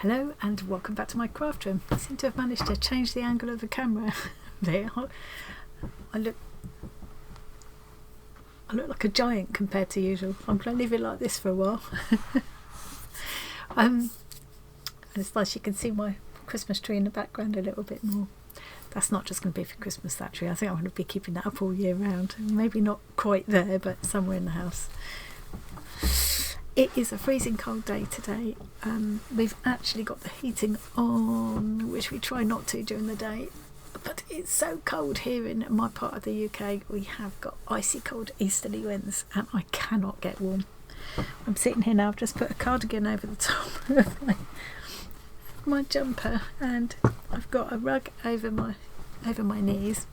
Hello and welcome back to my craft room. I seem to have managed to change the angle of the camera there. I look like a giant compared to usual. I'm going to leave it like this for a while. And it's nice you can see my Christmas tree in the background a little bit more. That's not just going to be for Christmas, that tree. I think I'm going to be keeping that up all year round. Maybe not quite there, but somewhere in the house. It is a freezing cold day today. We've actually got the heating on, which we try not to during the day, but it's so cold here in my part of the UK. We have got icy cold easterly winds and I cannot get warm. I'm sitting here now, I've just put a cardigan over the top of my jumper and I've got a rug over my knees,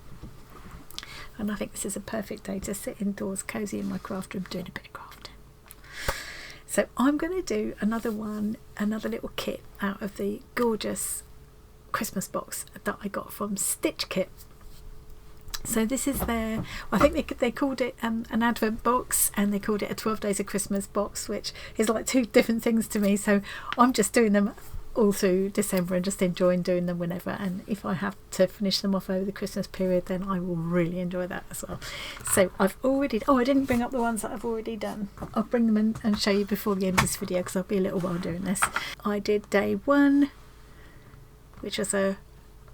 and I think this is a perfect day to sit indoors cosy in my craft room doing a bit of crafting. So I'm going to do another little kit out of the gorgeous Christmas box that I got from Stitch Kit. So this is their, I think they called it an Advent box, and they called it a 12 Days of Christmas box, which is like two different things to me. So I'm just doing them all through December and just enjoying doing them whenever, and if I have to finish them off over the Christmas period, then I will really enjoy that as well. So I've already, I didn't bring up the ones that I've already done. I'll bring them in and show you before the end of this video because I'll be a little while doing this. I did day one, which was a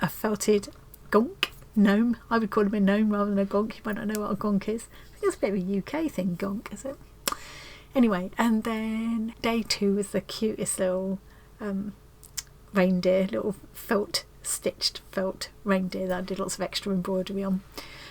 felted gonk gnome. I would call him a gnome rather than a gonk. You might not know what a gonk is. I think it's a bit of a UK thing, gonk, is it? Anyway, and then day two was the cutest little reindeer, little stitched felt reindeer that I did lots of extra embroidery on.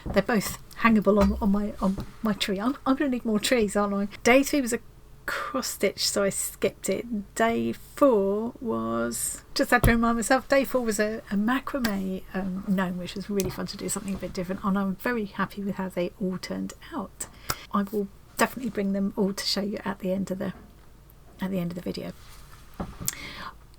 They're both hangable on my tree. I'm going to need more trees, aren't I? Day three was a cross stitch, so I skipped it. Day four was, just had to remind myself, day four was a macrame gnome, which was really fun to do, something a bit different, and I'm very happy with how they all turned out. I will definitely bring them all to show you at the end of the video.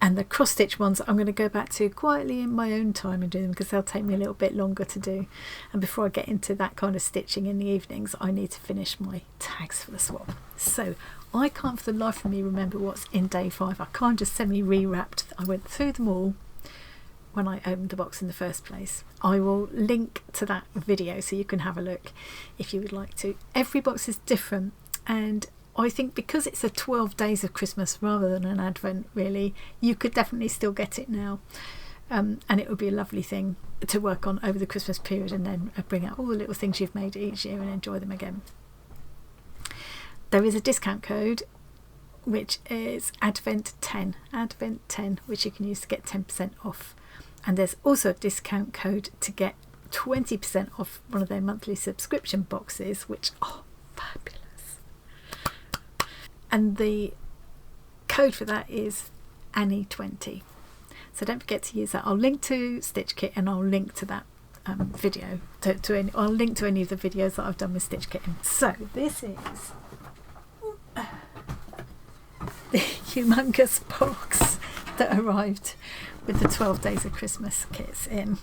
And the cross stitch ones I'm going to go back to quietly in my own time and do them because they'll take me a little bit longer to do. And before I get into that kind of stitching in the evenings, I need to finish my tags for the swap. So I can't for the life of me remember what's in day five. I kind of semi rewrapped. I went through them all when I opened the box in the first place. I will link to that video so you can have a look if you would like to. Every box is different, and I think because it's a 12 days of Christmas rather than an Advent, really, you could definitely still get it now, and it would be a lovely thing to work on over the Christmas period and then bring out all the little things you've made each year and enjoy them again. There is a discount code which is Advent 10, which you can use to get 10% off, and there's also a discount code to get 20% off one of their monthly subscription boxes, which are fabulous. And the code for that is Annie20. So don't forget to use that. I'll link to Stitch Kit and I'll link to that video. I'll link to any of the videos that I've done with Stitch Kit. So this is the humongous box that arrived with the 12 Days of Christmas kits in.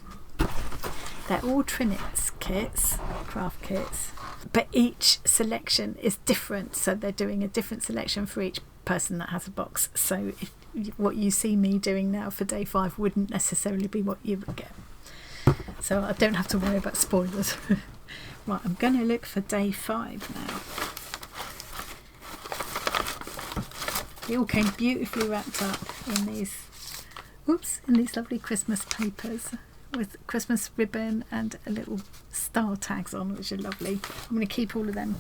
They're all Trinit's kits, craft kits, but each selection is different, so they're doing a different selection for each person that has a box. So what you see me doing now for day five wouldn't necessarily be what you would get. So I don't have to worry about spoilers. Right, I'm going to look for day five now. They all came beautifully wrapped up in these lovely Christmas papers with Christmas ribbon and a little star tags on, which are lovely. I'm going to keep all of them.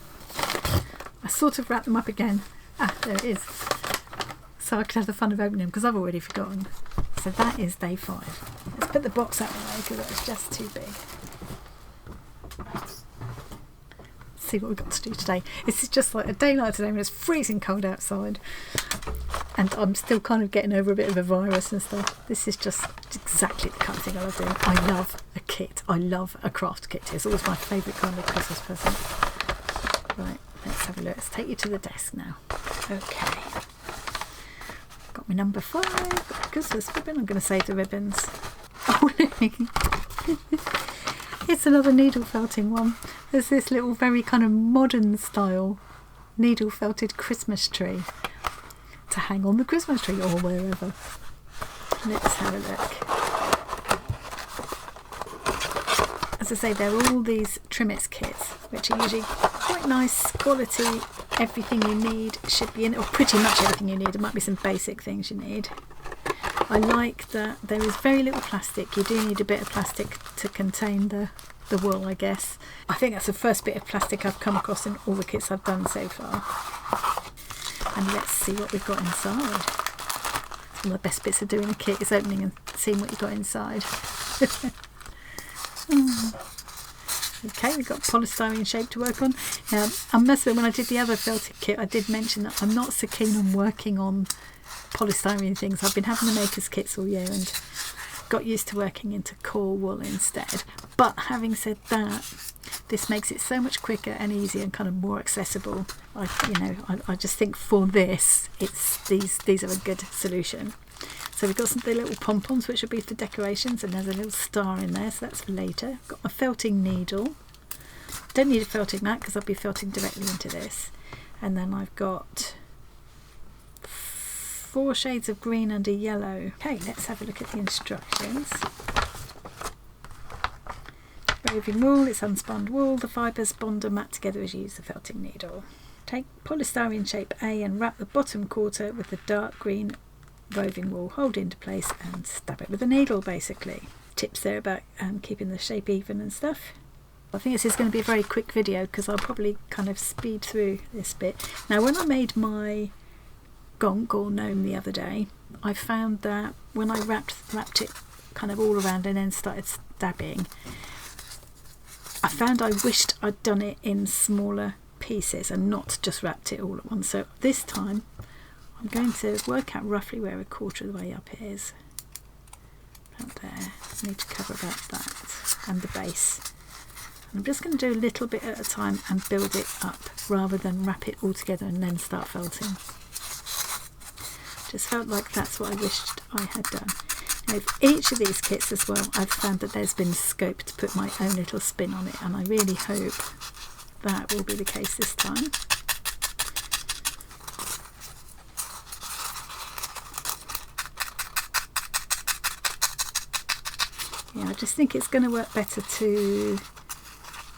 I sort of wrapped them up again. There it is. So I could have the fun of opening them because I've already forgotten. So that is day five. Let's put the box out of the way because that was just too big. Let's see what we've got to do today. This is just like a day like today when it's freezing cold outside. And I'm still kind of getting over a bit of a virus and stuff. This is just exactly the kind of thing I love doing. I love a kit. I love a craft kit. It's always my favourite kind of Christmas present. Right, let's have a look. Let's take you to the desk now. Okay. Got my number 5. Got the Christmas ribbon. I'm going to save the ribbons. Oh, it's another needle felting one. There's this little very kind of modern style needle felted Christmas tree to hang on the Christmas tree or wherever. Let's have a look. As I say, they're all these Trimmets kits, which are usually quite nice quality. Everything you need should be in, or pretty much everything you need. There might be some basic things you need. I like that there is very little plastic. You do need a bit of plastic to contain the wool, I guess. I think that's the first bit of plastic I've come across in all the kits I've done so far. And let's see what we've got inside. One of the best bits of doing a kit is opening and seeing what you've got inside. Okay, we've got polystyrene shape to work on. I must admit, when I did the other felted kit, I did mention that I'm not so keen on working on polystyrene things. I've been having the makers kits all year and got used to working into core wool instead. But having said that, this makes it so much quicker and easier and kind of more accessible. I just think for this, these are a good solution. So we've got some the little pom-poms, which will be for decorations, and there's a little star in there, so that's for later. Got my felting needle. Don't need a felting mat because I'll be felting directly into this. And then I've got 4 shades of green and a yellow. Okay, let's have a look at the instructions. Roving wool, it's unspun wool. The fibres bond and mat together as you use the felting needle. Take polystyrene shape A and wrap the bottom quarter with the dark green roving wool, hold into place and stab it with a needle basically. Tips there about keeping the shape even and stuff. I think this is going to be a very quick video because I'll probably kind of speed through this bit. Now when I made my gonk or gnome the other day, I found that when I wrapped it kind of all around and then started stabbing, I found I wished I'd done it in smaller pieces and not just wrapped it all at once. So this time I'm going to work out roughly where a quarter of the way up it is. About there. I need to cover about that and the base. And I'm just going to do a little bit at a time and build it up rather than wrap it all together and then start felting. Just felt like that's what I wished I had done. Now, with each of these kits as well, I've found that there's been scope to put my own little spin on it, and I really hope that will be the case this time. Yeah, I just think it's going to work better to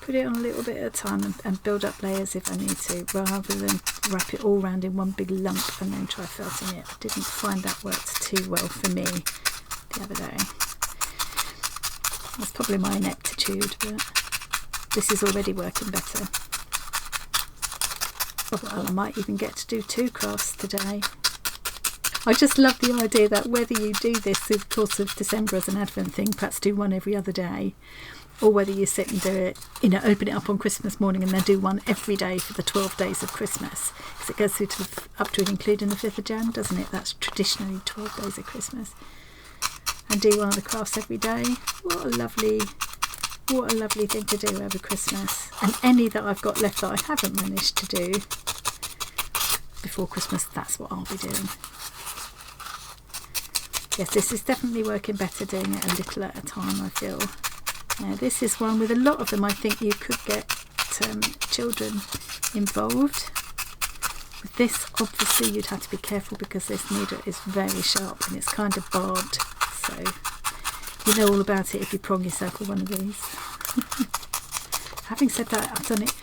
put it on a little bit at a time and build up layers if I need to, rather than wrap it all around in one big lump and then try felting it. I didn't find that worked too well for me the other day. That's probably my ineptitude, but this is already working better. Well, I might even get to do 2 crafts today. I just love the idea that whether you do this through the course of December as an Advent thing, perhaps do one every other day, or whether you sit and do it, open it up on Christmas morning and then do one every day for the 12 days of Christmas, because it goes through up to and including the 5th of Jan, doesn't it? That's traditionally 12 days of Christmas. And do one of the crafts every day. What a lovely thing to do over Christmas. And any that I've got left that I haven't managed to do before Christmas, that's what I'll be doing. Yes, this is definitely working better doing it a little at a time, I feel. Now, this is one with a lot of them. I think you could get children involved. With this, obviously, you'd have to be careful because this needle is very sharp and it's kind of barbed. So you know all about it if you prong yourself with one of these. Having said that, I've done it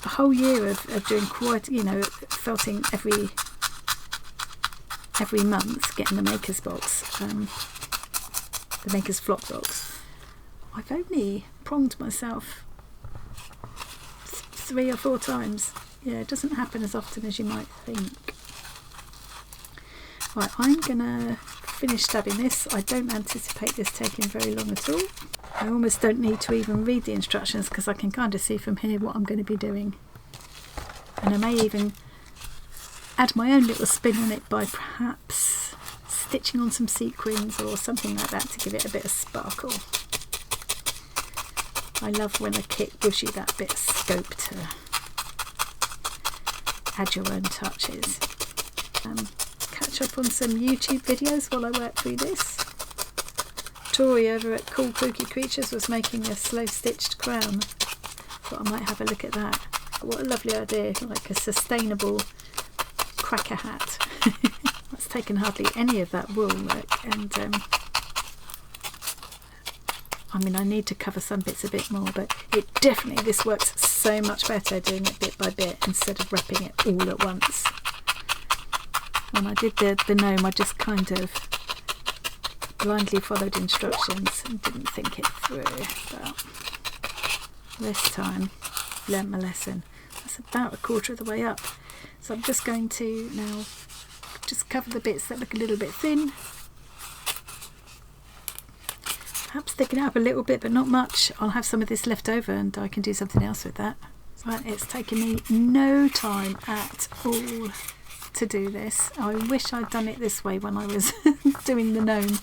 a whole year of doing quite, felting every month, getting the maker's box, the maker's flock box. I've only pronged myself 3 or 4 times. Yeah, it doesn't happen as often as you might think. Right, I'm gonna finish stabbing this. I don't anticipate this taking very long at all. I almost don't need to even read the instructions because I can kind of see from here what I'm going to be doing. And I may even add my own little spin on it by perhaps stitching on some sequins or something like that to give it a bit of sparkle. I love when a kit gives you that bit of scope to add your own touches. Catch up on some YouTube videos while I work through this. Tori over at Cool Kooky Creatures was making a slow stitched crown. Thought I might have a look at that. What a lovely idea, like a sustainable cracker hat. That's taken hardly any of that wool, look, and I mean, I need to cover some bits a bit more, but it definitely, this works so much better doing it bit by bit instead of wrapping it all at once. When I did the gnome, I just kind of blindly followed instructions and didn't think it through, but this time learnt my lesson. That's about a quarter of the way up, so I'm just going to now just cover the bits that look a little bit thin, perhaps thicken it up a little bit but not much. I'll have some of this left over and I can do something else with that. Right, it's taken me no time at all to do this. I wish I'd done it this way when I was doing the gnome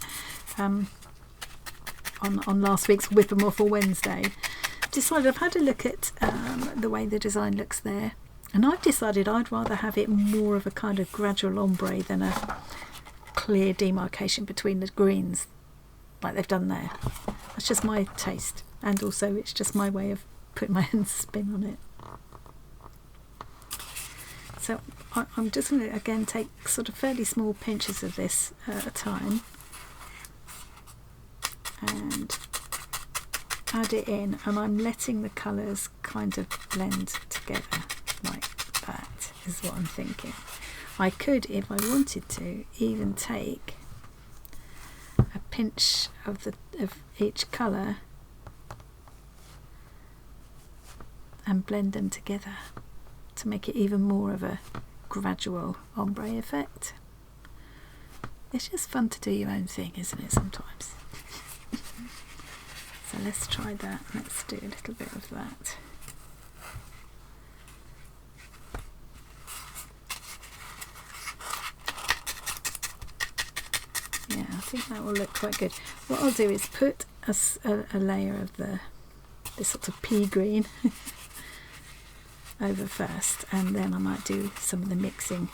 on last week's Whip 'em Off for Wednesday. Decided, I've had a look at the way the design looks there, and I've decided I'd rather have it more of a kind of gradual ombre than a clear demarcation between the greens like they've done there. That's just my taste, and also it's just my way of putting my own spin on it. So I'm just going to again take sort of fairly small pinches of this at a time and add it in, and I'm letting the colours kind of blend together like that is what I'm thinking. I could, if I wanted to, even take a pinch of each colour and blend them together to make it even more of a gradual ombre effect. It's just fun to do your own thing, isn't it, sometimes? So let's try that. Let's do a little bit of that. Yeah, I think that will look quite good. What I'll do is put a layer of this sort of pea green over first, and then I might do some of the mixing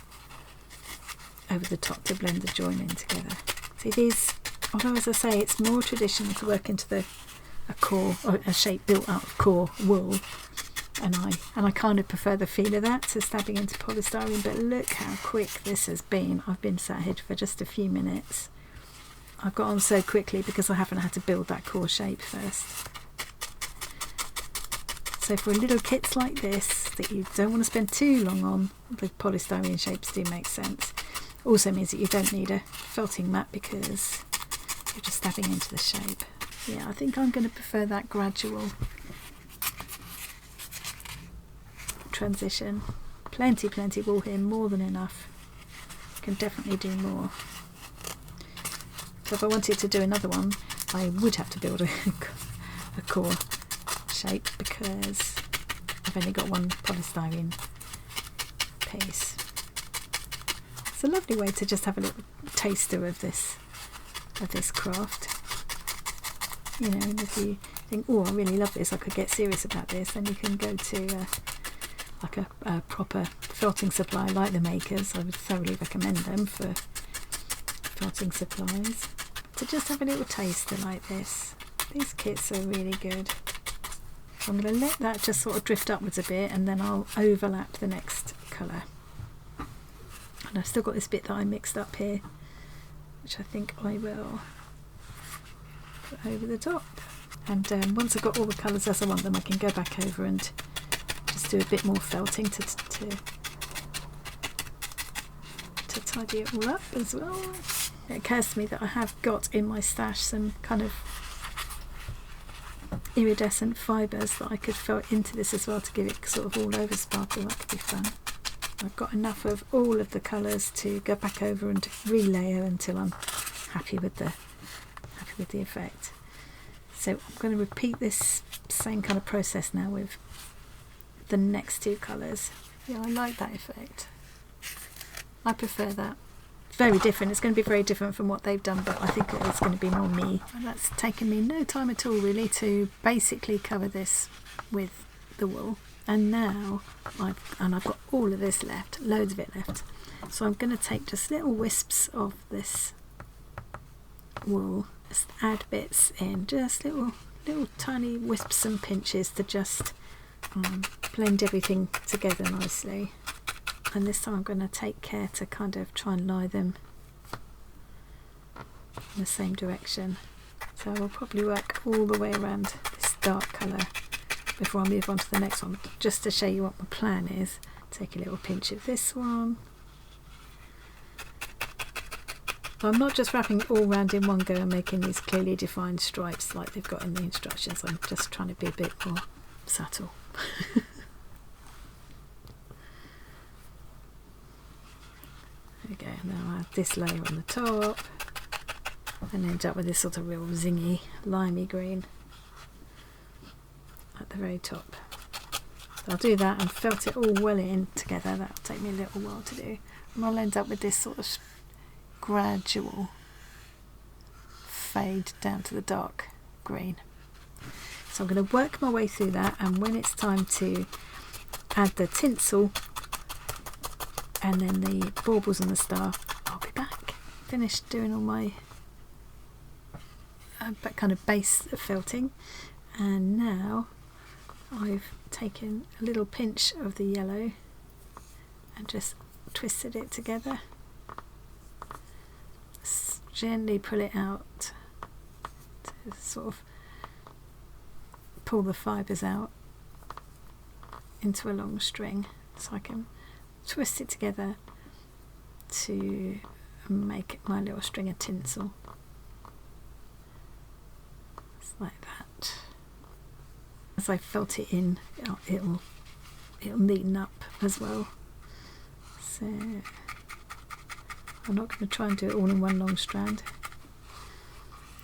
over the top to blend the join in together. See, these, although as I say it's more traditional to work into a core or a shape built out of core wool, and I kind of prefer the feel of that to stabbing into polystyrene, but look how quick this has been. I've been sat here for just a few minutes. I've got on so quickly because I haven't had to build that core shape first. So for little kits like this that you don't want to spend too long on, the polystyrene shapes do make sense. Also means that you don't need a felting mat because you're just stabbing into the shape. Yeah, I think I'm going to prefer that gradual transition. Plenty wool here, more than enough. Can definitely do more. So if I wanted to do another one, I would have to build a core shape because I've only got one polystyrene piece. It's a lovely way to just have a little taster of this craft. You know, and if you think, oh, I really love this, I could get serious about this, then you can go to like a proper felting supply like the Makers. I would thoroughly recommend them for felting supplies. To just have a little taster like this. These kits are really good. So I'm going to let that just sort of drift upwards a bit, and then I'll overlap the next colour. And I've still got this bit that I mixed up here, which I think I will put over the top. And once I've got all the colours as I want them, I can go back over and just do a bit more felting to tidy it all up as well. It occurs to me that I have got in my stash some kind of iridescent fibres that I could felt into this as well to give it sort of all over sparkle. That could be fun. I've got enough of all of the colours to go back over and relayer until I'm happy with the effect. So I'm going to repeat this same kind of process now with the next two colours. Yeah, I like that effect. I prefer that. Very different. It's going to be very different from what they've done, but I think it's going to be more me. And that's taken me no time at all really to basically cover this with the wool. And now I've got all of this left, loads of it left. So I'm going to take just little wisps of this wool, just add bits in, just little tiny wisps and pinches to just blend everything together nicely. And this time I'm going to take care to kind of try and lie them in the same direction. So I'll probably work all the way around this dark colour before I move on to the next one, just to show you what my plan is. Take a little pinch of this one. I'm not just wrapping it all round in one go and making these clearly defined stripes like they've got in the instructions. I'm just trying to be a bit more subtle. There we go, now I add this layer on the top and end up with this sort of real zingy, limey green at the very top. So I'll do that and felt it all well in together. That'll take me a little while to do. And I'll end up with this sort of gradual fade down to the dark green. So I'm going to work my way through that, and when it's time to add the tinsel and then the baubles and the star, I'll be back. Finished doing all my kind of base felting, and now I've taken a little pinch of the yellow and just twisted it together. Gently pull it out to sort of pull the fibres out into a long string, so I can twist it together to make my little string of tinsel. Just like that. As I felt it in, it'll neaten up as well. So I'm not going to try and do it all in one long strand.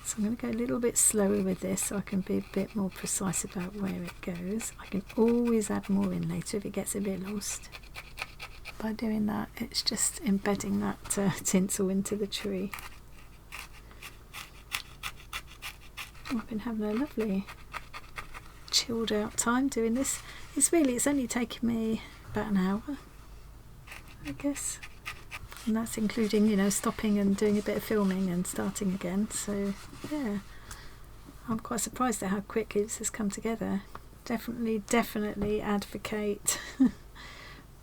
So I'm going to go a little bit slower with this so I can be a bit more precise about where it goes. I can always add more in later if it gets a bit lost. By doing that, it's just embedding that tinsel into the tree. I've been having a lovely chilled out time doing this. It's only taken me about an hour, I guess. And that's including, you know, stopping and doing a bit of filming and starting again. So yeah, I'm quite surprised at how quick this has come together. Definitely advocate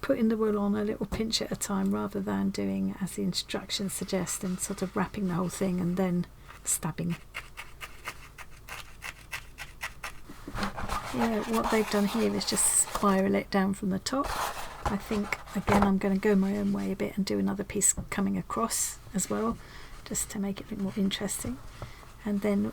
putting the wool on a little pinch at a time rather than doing as the instructions suggest and sort of wrapping the whole thing and then stabbing. Yeah, what they've done here is just spiral it down from the top. I think again I'm going to go my own way a bit and do another piece coming across as well, just to make it a bit more interesting. And then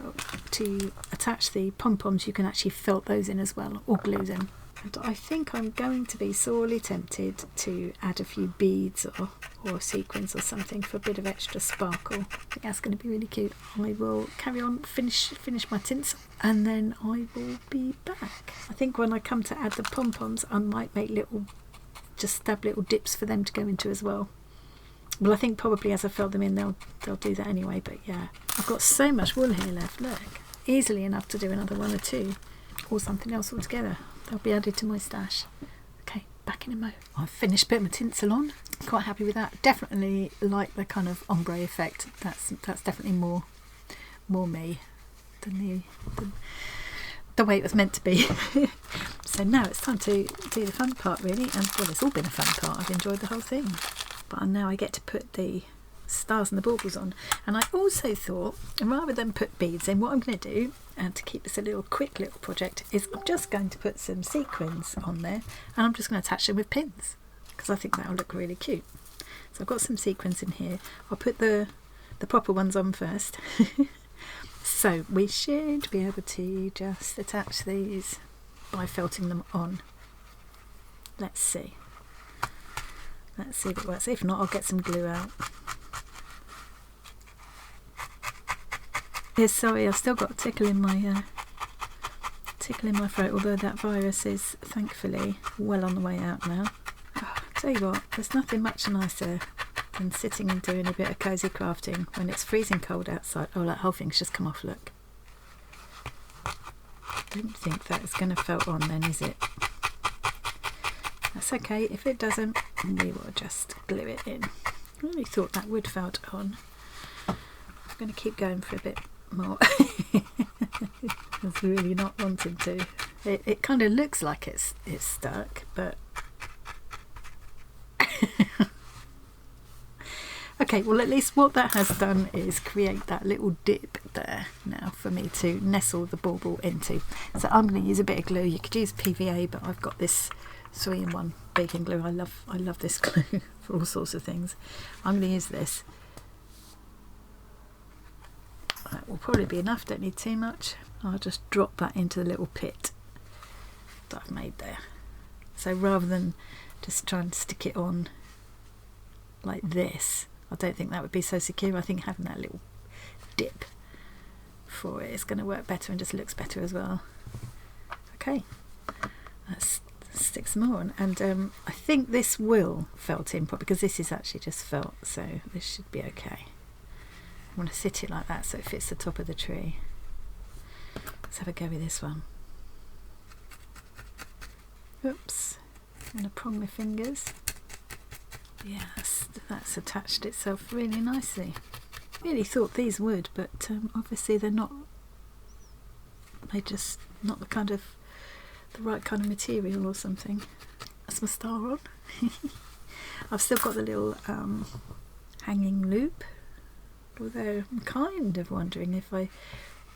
to attach the pom-poms, you can actually felt those in as well, or glue them. And I think I'm going to be sorely tempted to add a few beads or sequins or something for a bit of extra sparkle. I think that's going to be really cute. I will carry on, finish my tinsel, and then I will be back. I think when I come to add the pom-poms, I might make just stab little dips for them to go into as well. Well, I think probably as I fill them in they'll do that anyway, but yeah. I've got so much wool here left, look. Easily enough to do another one or two, or something else altogether. They'll be added to my stash. Okay, back in a mo. I've finished putting my tinsel on. Quite happy with that. Definitely like the kind of ombre effect. That's definitely more me than the way it was meant to be. So now it's time to do the fun part really, and well, it's all been a fun part. I've enjoyed the whole thing, but now I get to put the stars and the baubles on. And I also thought, rather than put beads in, what I'm going to do, and to keep this a quick little project, is I'm just going to put some sequins on there, and I'm just going to attach them with pins because I think that'll look really cute. So I've got some sequins in here. I'll put the proper ones on first. So we should be able to just attach these by felting them on. Let's see if it works. If not, I'll get some glue out. Yeah, sorry, I've still got a tickle in my throat, although that virus is thankfully well on the way out now. Oh, tell you what, there's nothing much nicer than sitting and doing a bit of cosy crafting when it's freezing cold outside. Oh, that whole thing's just come off, look. Don't think that's going to felt on then, is it? That's okay, if it doesn't, we will just glue it in. I really thought that would felt on. I'm going to keep going for a bit more. It's really not wanting to. It kind of looks like it's stuck, but Okay, well, at least what that has done is create that little dip there now for me to nestle the bauble into. So I'm going to use a bit of glue. You could use PVA, but I've got this 3-in-1 baking glue. I love this glue for all sorts of things. I'm going to use this. That will probably be enough, don't need too much. I'll just drop that into the little pit that I've made there. So rather than just trying to stick it on like this, I don't think that would be so secure. I think having that little dip for it is going to work better and just looks better as well. Okay, let's stick some more on. And I think this will felt in because this is actually just felt, so this should be okay. I'm going to sit it like that so it fits the top of the tree. Let's have a go with this one. Oops, I'm going to prong my fingers. Yes, that's attached itself really nicely. Really thought these would, but obviously they're not. They're just not the right kind of material or something. That's my star on. I've still got the little hanging loop, although I'm kind of wondering if I,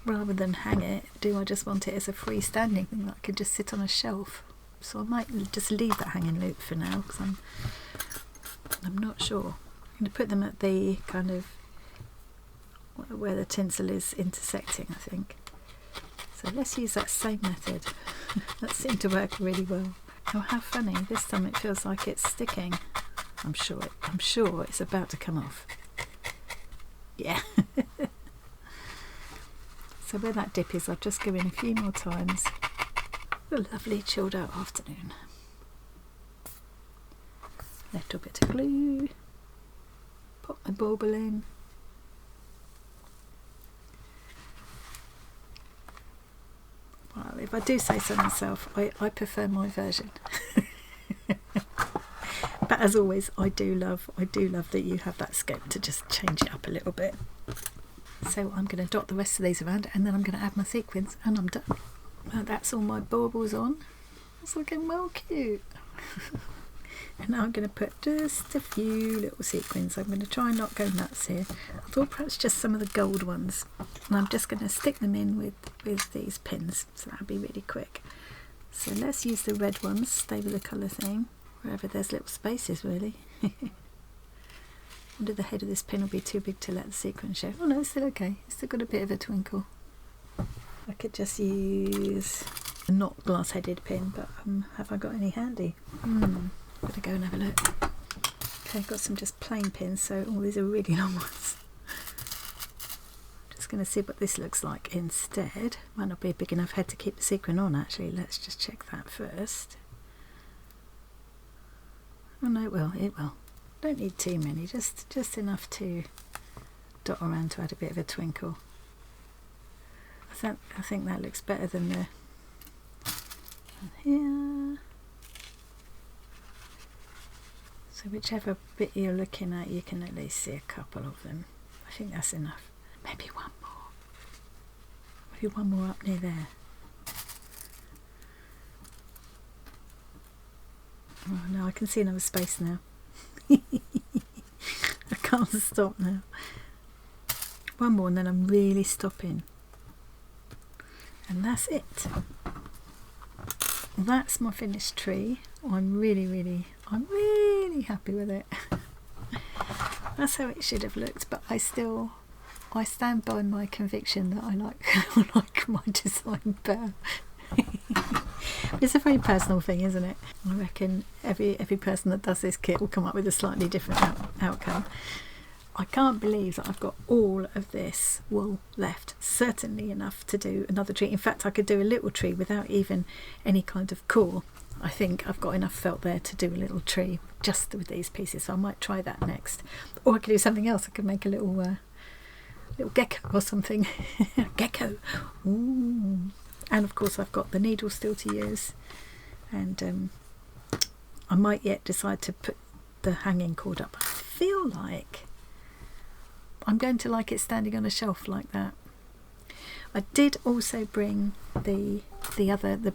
rather than hang it, do I just want it as a freestanding thing that I could just sit on a shelf? So I might just leave that hanging loop for now because I'm not sure. I'm going to put them at the kind of where the tinsel is intersecting, I think. So let's use that same method. That seemed to work really well. Oh, how funny! This time it feels like it's sticking. I'm sure it's about to come off. Yeah. So where that dip is, I'll just go in a few more times. A lovely chilled out afternoon. Little bit of glue, pop my bauble in. Well, if I do say so myself, I prefer my version. But as always, I do love that you have that scope to just change it up a little bit. So I'm going to dot the rest of these around and then I'm going to add my sequins and I'm done. Well, that's all my baubles on. It's looking well cute. And now I'm going to put just a few little sequins. I'm going to try and not go nuts here. I thought perhaps just some of the gold ones. And I'm just going to stick them in with these pins. So that'll be really quick. So let's use the red ones. Stay with the colour thing. Wherever there's little spaces, really. I wonder the head of this pin will be too big to let the sequin show. Oh no, it's still okay. It's still got a bit of a twinkle. I could just use a not glass-headed pin, but have I got any handy? Better go and have a look. Okay, I've got some just plain pins, so all these are really long ones. Just going to see what this looks like instead. Might not be a big enough head to keep the sequin on, actually. Let's just check that first. Oh no, it will. Don't need too many, just enough to dot around to add a bit of a twinkle. I think that looks better than the here. So whichever bit you're looking at, you can at least see a couple of them. I think that's enough. Maybe one more. Maybe one more up near there. Oh no, I can see another space now. I can't stop now. One more and then I'm really stopping. And that's it. That's my finished tree. I'm really happy with it. That's how it should have looked, but I stand by my conviction that I like my design better. It's a very personal thing, isn't it? I reckon every person that does this kit will come up with a slightly different outcome. I can't believe that I've got all of this wool left, certainly enough to do another tree. In fact, I could do a little tree without even any kind of core. I think I've got enough felt there to do a little tree just with these pieces, so I might try that next. Or I could do something else. I could make a little gecko or something. Gecko! Ooh. And of course I've got the needle still to use, and I might yet decide to put the hanging cord up. I feel like I'm going to like it standing on a shelf like that. I did also bring the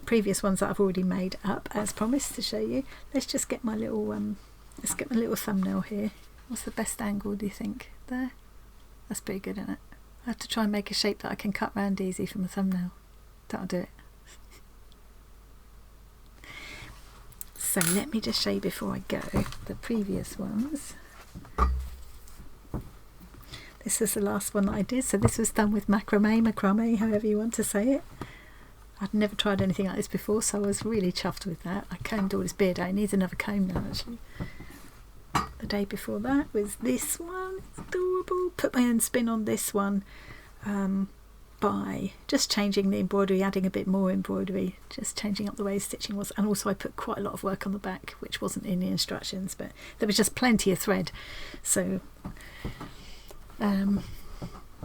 previous ones that I've already made up as promised to show you. Let's just get my little thumbnail here. What's the best angle, do you think? There? That's pretty good, isn't it? I have to try and make a shape that I can cut round easy from the thumbnail. That'll do it. So let me just show you before I go the previous ones. This is the last one that I did. So this was done with macrame, however you want to say it. I'd never tried anything like this before, so I was really chuffed with that. I combed all his beard out. He needs another comb now, actually. The day before that was this one. It's adorable. Put my own spin on this one by just changing the embroidery, adding a bit more embroidery, just changing up the way the stitching was. And also I put quite a lot of work on the back, which wasn't in the instructions, but there was just plenty of thread. So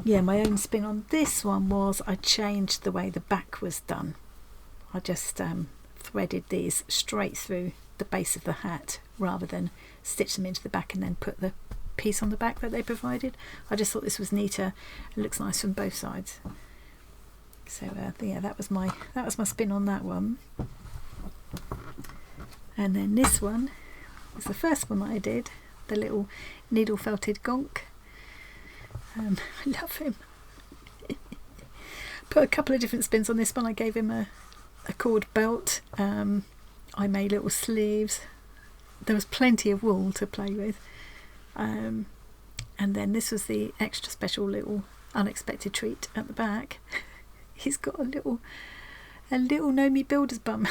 yeah, my own spin on this one was I changed the way the back was done. I just threaded these straight through the base of the hat rather than stitch them into the back and then put the piece on the back that they provided. I just thought this was neater. It looks nice from both sides. So yeah, that was my spin on that one. And then this one was the first one that I did, the little needle felted gonk. I love him. Put a couple of different spins on this one. I gave him a cord belt. I made little sleeves. There was plenty of wool to play with. And then this was the extra special little unexpected treat at the back. He's got a little Nomi builder's bum.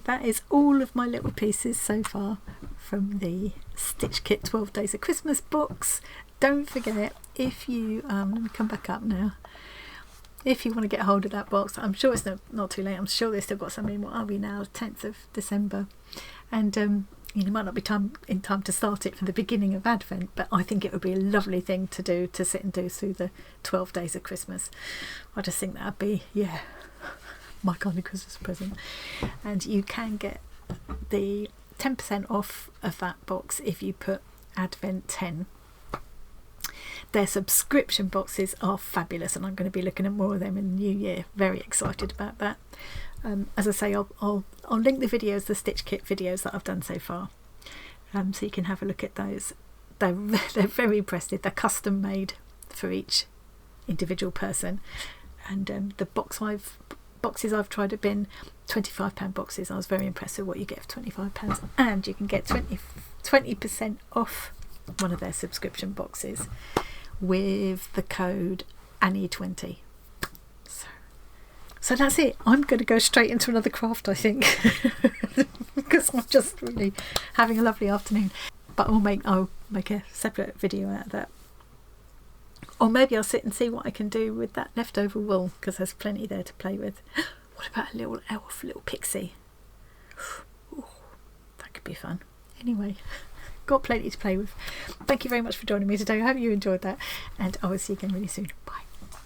That is all of my little pieces so far from the Stitch Kit 12 Days of Christmas box. Don't forget, if you let me come back up now. If you want to get hold of that box, I'm sure it's not too late. I'm sure they've still got some in. What are we now? 10th of December. And you might not be in time to start it for the beginning of Advent, but I think it would be a lovely thing to do, to sit and do through the 12 days of Christmas. I just think that would be, yeah, my kind of Christmas present. And you can get the 10% off of that box if you put Advent 10. Their subscription boxes are fabulous, and I'm going to be looking at more of them in the new year. Very excited about that. As I say, I'll link the videos, the Stitch Kit videos that I've done so far, so you can have a look at those. They're very impressive. They're custom made for each individual person, and the boxes I've tried have been £25 boxes. I was very impressed with what you get for £25, and you can get 20% off one of their subscription boxes with the code Annie20. So that's it. I'm going to go straight into another craft, I think, because I'm just really having a lovely afternoon. But I'll make a separate video out of that, or maybe I'll sit and see what I can do with that leftover wool, because there's plenty there to play with. What about a little elf, little pixie? Ooh, that could be fun. Anyway, got plenty to play with. Thank you very much for joining me today. I hope you enjoyed that, and I will see you again really soon. Bye.